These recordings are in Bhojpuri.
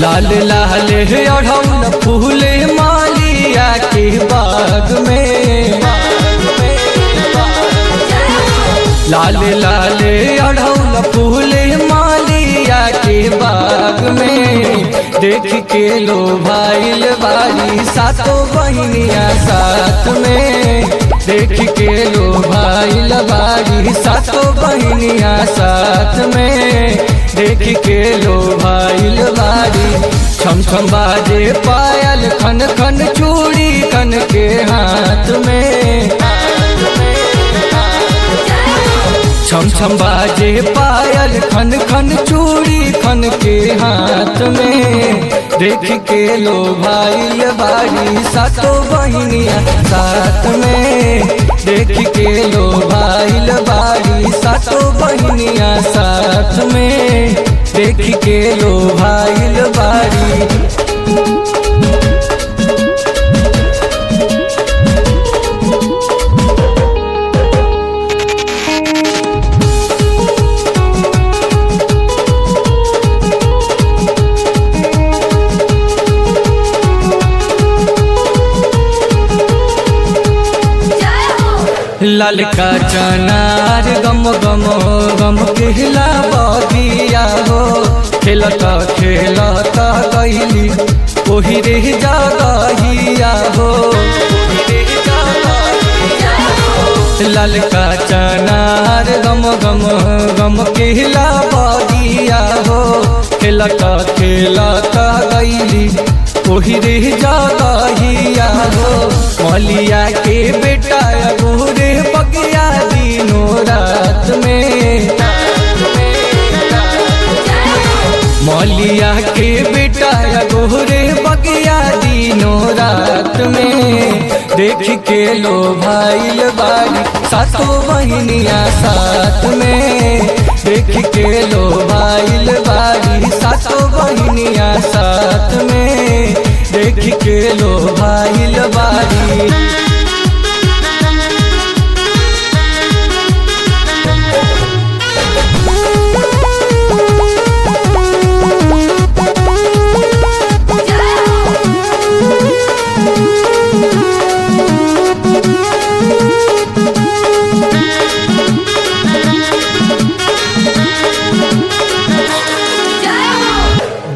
लाल लाल अढ़ौल फूल मालिया के बाग में, लाल लाल अढ़ौल फूल मालिया के बाग में, देख के लो भाईल बारी सातों बहनिया साथ में, देख के लो भाईल बारी सातों बहनिया साथ में, देख के लो भाईल बारी। छम छम बाजे पायल खन खन चूड़ी खन के हाथ में, छम छम बाजे पायल खन खन चूड़ी खन के हाथ में, देख के लो भाईल बारी सातों बहनिया साथ में, देख के लो भाईल बारी सातों बहनिया साथ में, देख के लो भाईल बारी। ललका चनार गम गम गम कहला बगिया हो, खेलता खेलता गईली ओही रे जगहिया हो, ललका चनार गम गम गम कहला बगिया हो, खेलता खेलता गईली ओही रे जगहिया हो, मलिया के बेटा गोरे बगिया दिनों रात में, मलिया के बेटा गोरे बगिया दिनों रात में, देख के लो भाईल बारी सातों बहनिया साथ में, देख के लो भाईल बारी सातों बहनिया साथ में, देख के लो भाईल बारी।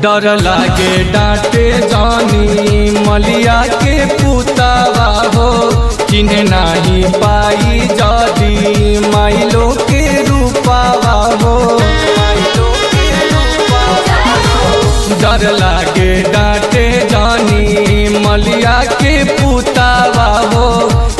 डर लागे डांटे जानी मलिया के पुतावा हो, चिन्ह नाही पाई जादी माइलो के रूपावा हो, डर लागे डांटे जानी मलिया के पुतावा हो,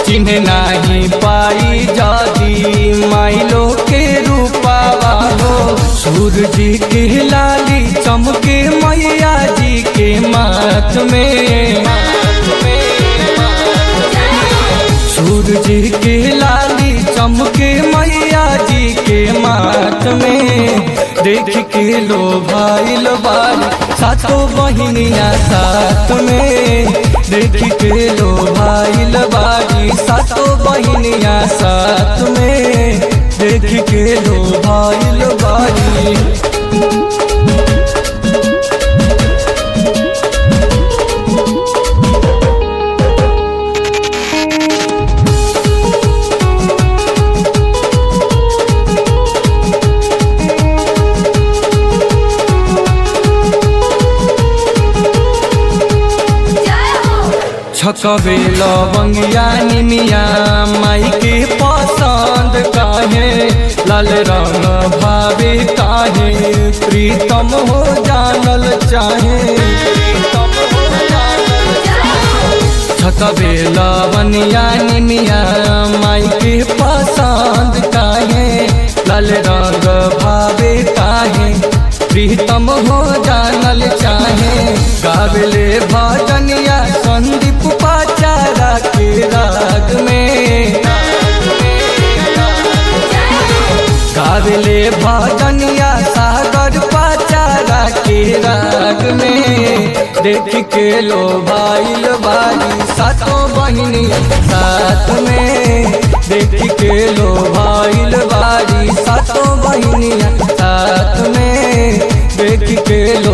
चिन्ह नाही पाई जादी माइलो के रूपावा हो, सूरज के लाली चमके मैया जी के माथ में, सूरज के लाली चमके मैया जी के माथ में, देख के लो भाईल बारी सातों बहनिया साथ में, देख के लो भाईल बारी सातों बहनिया साथ में, देख के लो भाईल बारी। छकबे लवंगिया निमिया माई के पसंद काहे, लाल रंग भावे काहे प्रीतम हो जानल चाहे, छकबे लवंगिया निमिया माई के पसंद काहे, लाल रंग भावे काहे प्रीतम हो जानल चाहे, गावले भजनिया संदीप पाचारा के राग में, गावले भजनिया सागर पाचारा के राग में, देख के लो भाईल बारी सातों बहनिया साथ में, देख के लो भाईल बारी सातों बहनिया साथ में, देख के लो